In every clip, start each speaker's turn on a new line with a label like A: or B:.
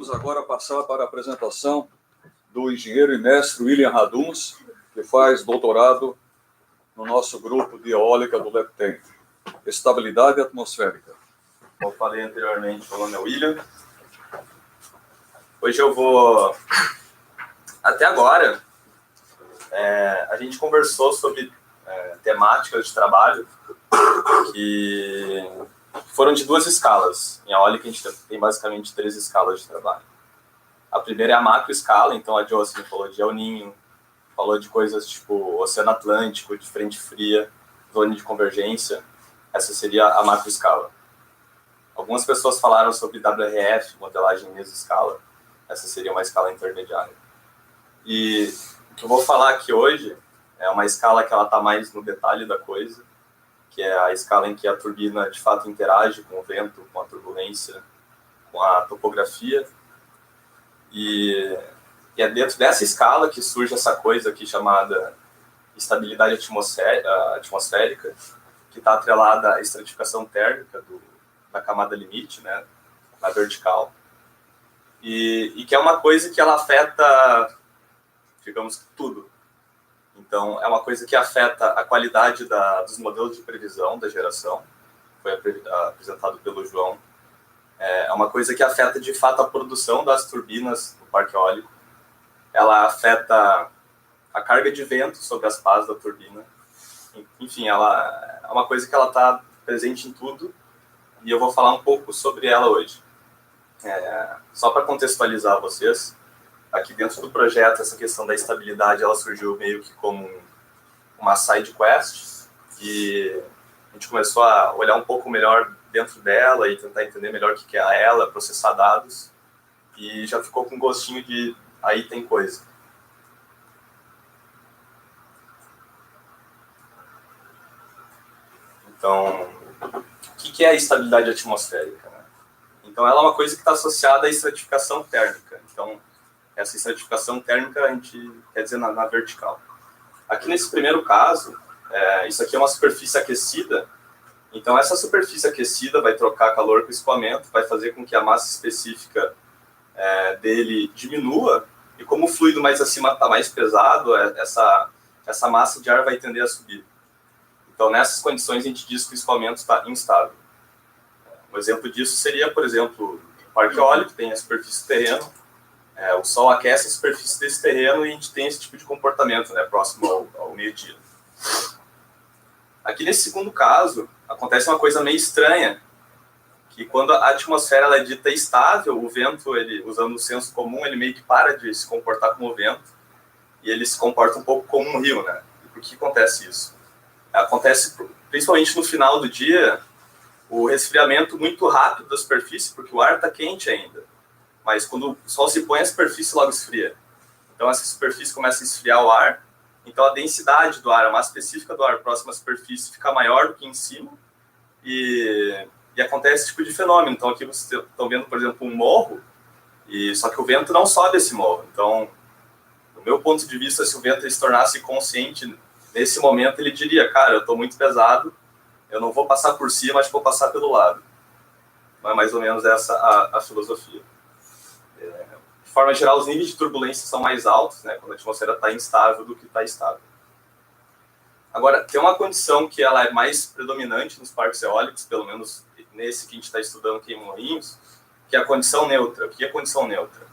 A: Vamos agora passar para a apresentação do engenheiro e mestre William Raduns, que faz doutorado no nosso grupo de eólica do LEPTEM, Estabilidade Atmosférica.
B: Como eu falei anteriormente, meu nome é William. Hoje eu vou... Até agora, a gente conversou sobre temáticas de trabalho que foram de duas escalas. Em eólica, a gente tem basicamente 3 escalas de trabalho. A primeira é a macroescala, então a Jocelyn falou de El Niño, falou de coisas tipo Oceano Atlântico, de frente fria, zona de convergência. Essa seria a macroescala. Algumas pessoas falaram sobre WRF, modelagem em mesescala. Essa seria uma escala intermediária. E o que eu vou falar aqui hoje é uma escala que ela está mais no detalhe da coisa, que é a escala em que a turbina de fato interage com o vento, com a turbulência, com a topografia. E é dentro dessa escala que surge essa coisa aqui chamada estabilidade atmosférica, que está atrelada à estratificação térmica da camada limite, né, na vertical, e que é uma coisa que ela afeta, digamos, tudo. Então, é uma coisa que afeta a qualidade dos modelos de previsão da geração, foi apresentado pelo João. É uma coisa que afeta, de fato, a produção das turbinas do parque eólico. Ela afeta a carga de vento sobre as pás da turbina. Enfim, ela é uma coisa que ela está presente em tudo, e eu vou falar um pouco sobre ela hoje. Só para contextualizar vocês, aqui dentro do projeto, essa questão da estabilidade, ela surgiu meio que como uma side quest, e a gente começou a olhar um pouco melhor dentro dela e tentar entender melhor o que é ela, processar dados, e já ficou com gostinho de aí tem coisa. Então, o que é a estabilidade atmosférica, né? Então, ela é uma coisa que está associada à estratificação térmica. Então, essa estratificação térmica a gente quer dizer na vertical. Aqui nesse primeiro caso, isso aqui é uma superfície aquecida. Então, essa superfície aquecida vai trocar calor com escoamento, vai fazer com que a massa específica dele diminua, e como o fluido mais acima está mais pesado, essa massa de ar vai tender a subir. Então, nessas condições, a gente diz que o escoamento está instável. Um exemplo disso seria, por exemplo, o parque eólico, tem a superfície do terreno, o sol aquece a superfície desse terreno e a gente tem esse tipo de comportamento, né, próximo ao meio-dia. Aqui nesse segundo caso, acontece uma coisa meio estranha, que quando a atmosfera ela é dita estável, o vento, ele, usando o senso comum, ele meio que para de se comportar como vento, e ele se comporta um pouco como um rio, né? E por que acontece isso? Acontece principalmente no final do dia, o resfriamento muito rápido da superfície, porque o ar está quente ainda. Mas quando o sol se põe, a superfície logo esfria. Então, essa superfície começa a esfriar o ar. Então, a densidade do ar, a massa específica do ar próximo à superfície fica maior do que em cima. E acontece esse tipo de fenômeno. Então, aqui vocês estão vendo, por exemplo, um morro. Só que o vento não sobe esse morro. Então, do meu ponto de vista, se o vento se tornasse consciente, nesse momento ele diria, cara, eu estou muito pesado, eu não vou passar por cima, mas vou passar pelo lado. Não é mais ou menos essa a filosofia. De forma geral, os níveis de turbulência são mais altos, né, quando a atmosfera está instável do que está estável. Agora, tem uma condição que ela é mais predominante nos parques eólicos, pelo menos nesse que a gente está estudando aqui em Morrinhos, que é a condição neutra. O que é a condição neutra?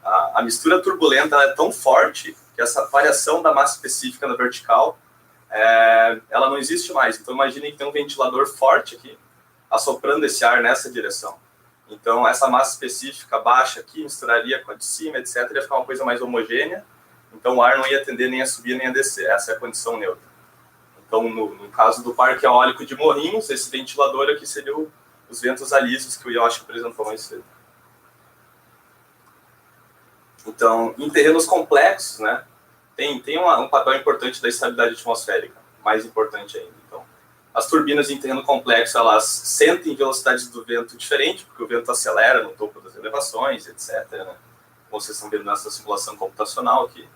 B: A mistura turbulenta ela é tão forte que essa variação da massa específica na vertical, ela não existe mais. Então, imaginem que tem um ventilador forte aqui, assoprando esse ar nessa direção. Então, essa massa específica baixa aqui, misturaria com a de cima, etc., ia ficar uma coisa mais homogênea. Então, o ar não ia tender nem a subir nem a descer. Essa é a condição neutra. Então, no caso do parque eólico de Morrinhos, esse ventilador aqui seria os ventos alisos que o Yoshi apresentou mais cedo. Então, em terrenos complexos, né, tem um papel importante da estabilidade atmosférica, mais importante ainda. Então, as turbinas em terreno complexo, elas sentem velocidades do vento diferentes, porque o vento acelera no topo das elevações, etc., né? Como vocês estão vendo nessa simulação computacional aqui.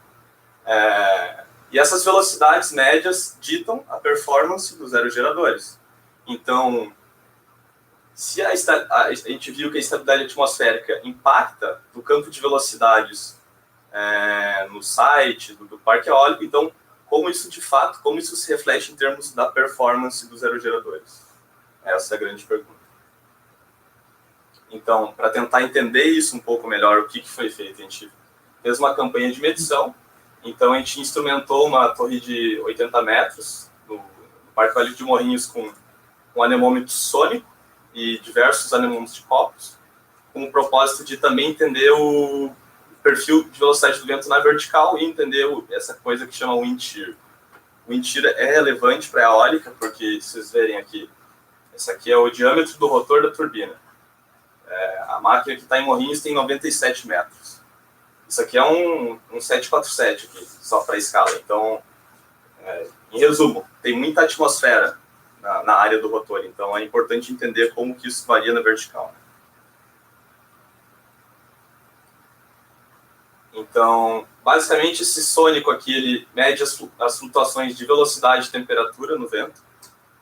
B: E essas velocidades médias ditam a performance dos aerogeradores. Então, Se a gente viu que a estabilidade atmosférica impacta no campo de velocidades no site do parque eólico, então, como isso de fato, como isso se reflete em termos da performance dos aerogeradores? Essa é a grande pergunta. Então, para tentar entender isso um pouco melhor, o que foi feito? A gente fez uma campanha de medição, então a gente instrumentou uma torre de 80 metros no Parque Eólico de Morrinhos com um anemômetro sônico e diversos anemômetros de copos, com o propósito de também entender o perfil de velocidade do vento na vertical e entender essa coisa que chama wind shear. O wind shear é relevante para a eólica, porque, se vocês verem aqui, esse aqui é o diâmetro do rotor da turbina. A máquina que está em Morrinhos tem 97 metros. Isso aqui é um 747, aqui, só para escala. Então, em resumo, tem muita atmosfera na área do rotor. Então, é importante entender como que isso varia na vertical. Então, basicamente, esse sônico aqui, ele mede as flutuações de velocidade e temperatura no vento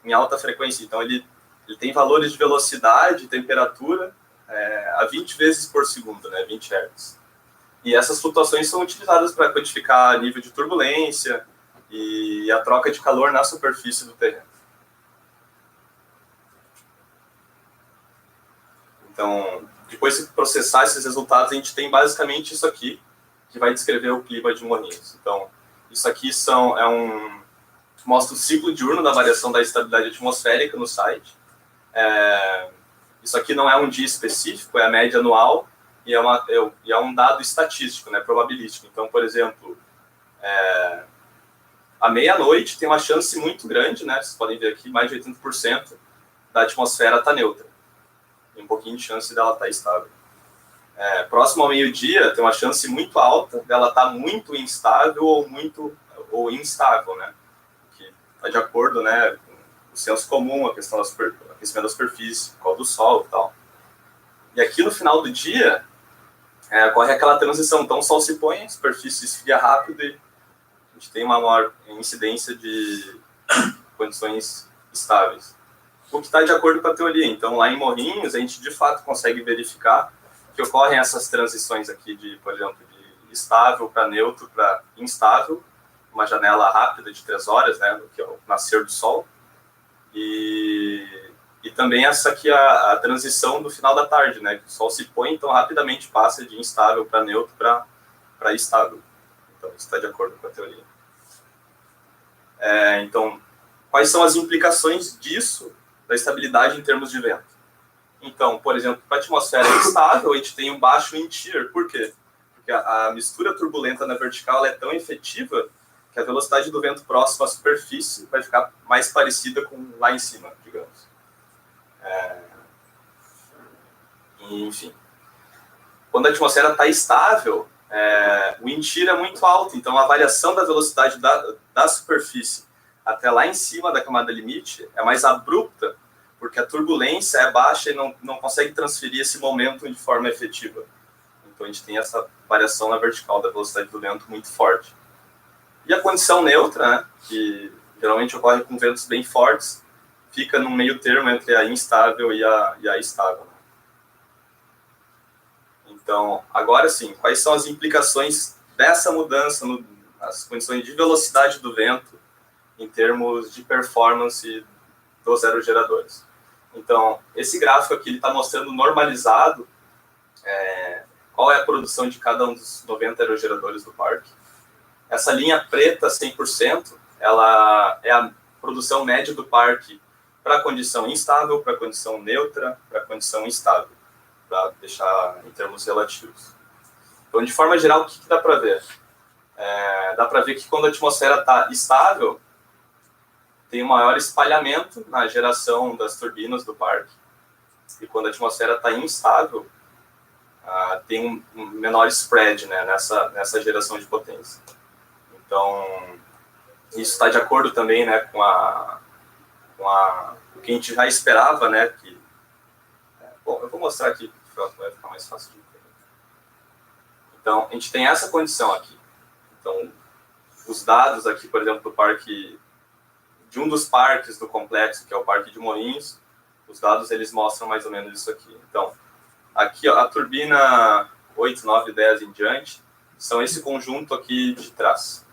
B: em alta frequência. Então, ele tem valores de velocidade e temperatura a 20 vezes por segundo, né, 20 Hz. E essas flutuações são utilizadas para quantificar nível de turbulência e a troca de calor na superfície do terreno. Então, depois de processar esses resultados, a gente tem basicamente isso aqui, que vai descrever o clima de Morrinhos. Então, isso aqui mostra o ciclo diurno da variação da estabilidade atmosférica no site. Isso aqui não é um dia específico, é a média anual e é um dado estatístico, né, probabilístico. Então, por exemplo, à meia-noite tem uma chance muito grande, né, vocês podem ver aqui, mais de 80% da atmosfera está neutra. Tem um pouquinho de chance dela estar estável. Próximo ao meio-dia, tem uma chance muito alta dela estar muito instável ou instável, né, que está de acordo, né, com o senso comum, a questão do aquecimento da superfície, por causa do sol e tal. E aqui no final do dia, ocorre aquela transição. Então o sol se põe, a superfície esfria rápido e a gente tem uma maior incidência de condições estáveis. O que está de acordo com a teoria. Então lá em Morrinhos, a gente de fato consegue verificar que ocorrem essas transições aqui, por exemplo, de estável para neutro para instável, uma janela rápida de 3 horas, né, que é o nascer do sol. E também essa aqui a transição do final da tarde, né? Que o sol se põe, então rapidamente passa de instável para neutro para estável. Então isso está de acordo com a teoria. Então, quais são as implicações disso, da estabilidade em termos de vento? Então, por exemplo, para a atmosfera estável, a gente tem um baixo wind shear. Por quê? Porque a mistura turbulenta na vertical é tão efetiva que a velocidade do vento próximo à superfície vai ficar mais parecida com lá em cima, digamos. Enfim. Quando a atmosfera está estável, o wind shear é muito alto, então a variação da velocidade da superfície até lá em cima da camada limite é mais abrupta, porque a turbulência é baixa e não consegue transferir esse momento de forma efetiva. Então a gente tem essa variação na vertical da velocidade do vento muito forte. E a condição neutra, né, que geralmente ocorre com ventos bem fortes, fica no meio termo entre a instável e a estável. Então, agora sim, quais são as implicações dessa mudança nas condições de velocidade do vento em termos de performance dos aerogeradores? Então, esse gráfico aqui está mostrando normalizado qual é a produção de cada um dos 90 aerogeradores do parque. Essa linha preta, 100%, ela é a produção média do parque para a condição instável, para a condição neutra, para a condição instável, para deixar em termos relativos. Então, de forma geral, o que dá para ver? Dá para ver que quando a atmosfera está estável, tem um maior espalhamento na geração das turbinas do parque. E quando a atmosfera está instável, tem um menor spread, né, nessa geração de potência. Então, isso está de acordo também, né, com o que a gente já esperava, né, bom, eu vou mostrar aqui, vai ficar mais fácil de entender. Então, a gente tem essa condição aqui. Então, os dados aqui, por exemplo, de um dos parques do complexo, que é o Parque de Morrinhos, os dados eles mostram mais ou menos isso aqui. Então, aqui ó, a turbina 8, 9, 10 em diante são esse conjunto aqui de trás.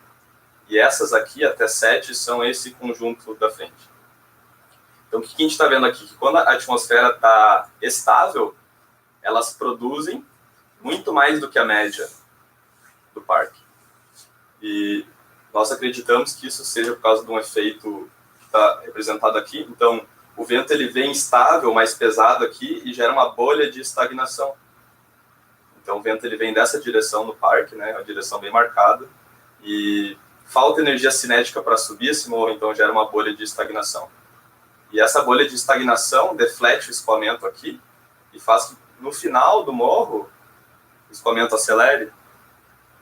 B: E essas aqui, até 7, são esse conjunto da frente. Então, o que a gente está vendo aqui? Que quando a atmosfera está estável, elas produzem muito mais do que a média do parque. E nós acreditamos que isso seja por causa de um efeito que está representado aqui. Então, o vento ele vem estável, mais pesado aqui, e gera uma bolha de estagnação. Então, o vento ele vem dessa direção no parque, né, uma direção bem marcada, e falta energia cinética para subir esse morro, então gera uma bolha de estagnação. E essa bolha de estagnação deflete o escoamento aqui e faz que no final do morro o escoamento acelere.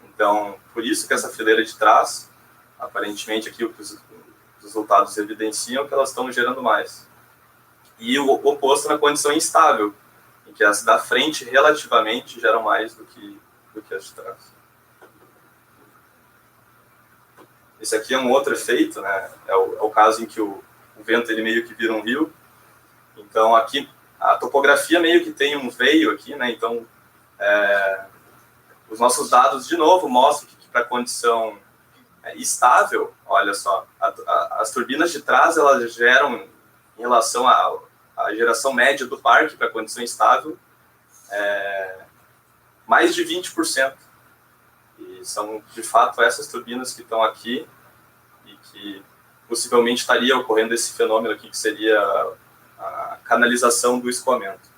B: Então, por isso que essa fileira de trás, aparentemente aqui o que os resultados evidenciam que elas estão gerando mais. E o oposto na condição instável, em que as da frente relativamente geram mais do que as de trás. Esse aqui é um outro efeito, né? É o caso em que o vento ele meio que vira um rio. Então aqui a topografia meio que tem um veio aqui, né? Então os nossos dados de novo mostram que para a condição estável, olha só, as turbinas de trás elas geram em relação à geração média do parque para a condição estável mais de 20%. E são, de fato, essas turbinas que estão aqui e que possivelmente estaria ocorrendo esse fenômeno aqui, que seria a canalização do escoamento.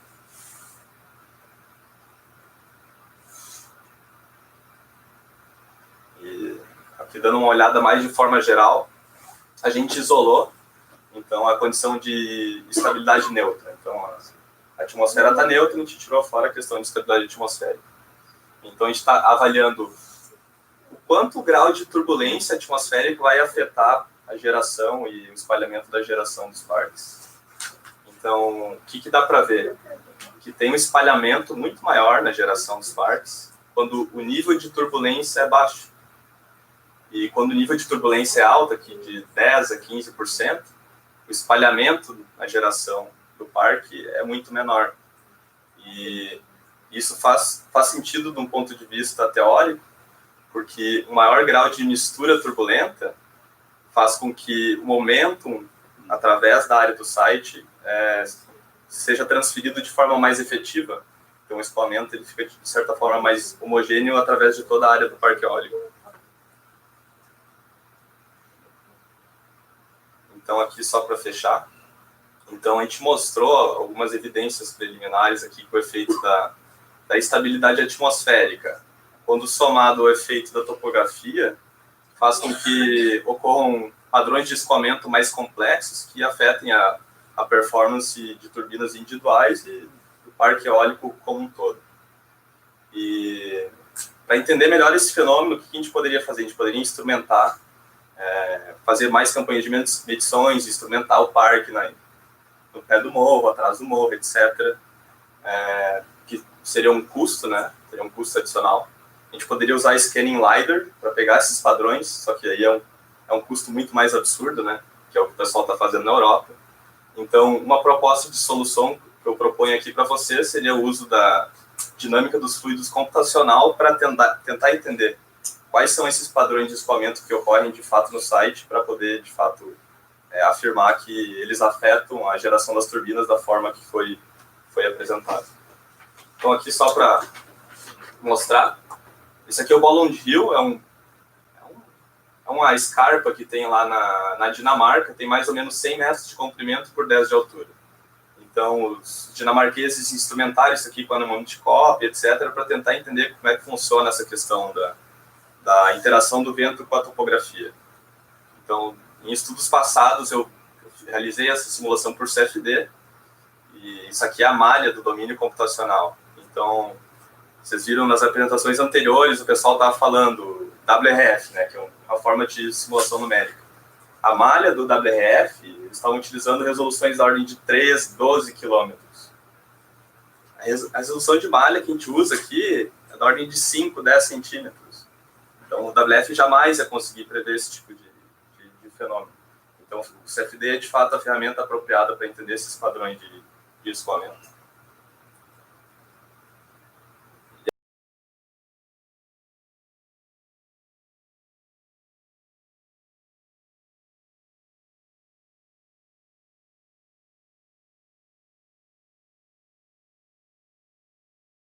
B: E aqui, dando uma olhada mais de forma geral, a gente isolou, então, a condição de estabilidade neutra. Então, a atmosfera está neutra e a gente tirou fora a questão de estabilidade atmosférica. Então, a gente está avaliando o quanto o grau de turbulência atmosférica vai afetar a geração e o espalhamento da geração dos parques. Então, o que dá para ver? Que tem um espalhamento muito maior na geração dos parques quando o nível de turbulência é baixo. E quando o nível de turbulência é alto, aqui de 10% a 15%, o espalhamento na geração do parque é muito menor. E isso faz sentido de um ponto de vista teórico, porque o maior grau de mistura turbulenta faz com que o momentum, através da área do site, seja transferido de forma mais efetiva. Então, o escoamento ele fica, de certa forma, mais homogêneo através de toda a área do parque eólico. Então, aqui, só para fechar, então, a gente mostrou algumas evidências preliminares aqui com o efeito da estabilidade atmosférica, quando somado ao efeito da topografia, faz com que ocorram padrões de escoamento mais complexos que afetem a performance de turbinas individuais e do parque eólico como um todo. E para entender melhor esse fenômeno, o que a gente poderia fazer? A gente poderia instrumentar, fazer mais campanhas de medições, instrumentar o parque no pé do morro, atrás do morro, etc., que seria um custo, né? Seria um custo adicional. A gente poderia usar Scanning LiDAR para pegar esses padrões, só que aí é um custo muito mais absurdo, né? Que é o que o pessoal está fazendo na Europa. Então, uma proposta de solução que eu proponho aqui para vocês seria o uso da dinâmica dos fluidos computacional para tentar entender quais são esses padrões de escoamento que ocorrem de fato no site, para poder, de fato, afirmar que eles afetam a geração das turbinas da forma que foi apresentado. Então, aqui só para mostrar, esse aqui é o Bolland Hill, é uma escarpa que tem lá na Dinamarca, tem mais ou menos 100 metros de comprimento por 10 de altura. Então, os dinamarqueses instrumentaram isso aqui com a anemone-cópia, etc., para tentar entender como é que funciona essa questão da interação do vento com a topografia. Então, em estudos passados, eu realizei essa simulação por CFD, e isso aqui é a malha do domínio computacional. Então, vocês viram nas apresentações anteriores, o pessoal estava falando WRF, né, que é uma forma de simulação numérica. A malha do WRF, eles estavam utilizando resoluções da ordem de 3, 12 quilômetros. A resolução de malha que a gente usa aqui é da ordem de 5, 10 centímetros. Então, o WRF jamais ia conseguir prever esse tipo de fenômeno. Então, o CFD é, de fato, a ferramenta apropriada para entender esses padrões de escoamento.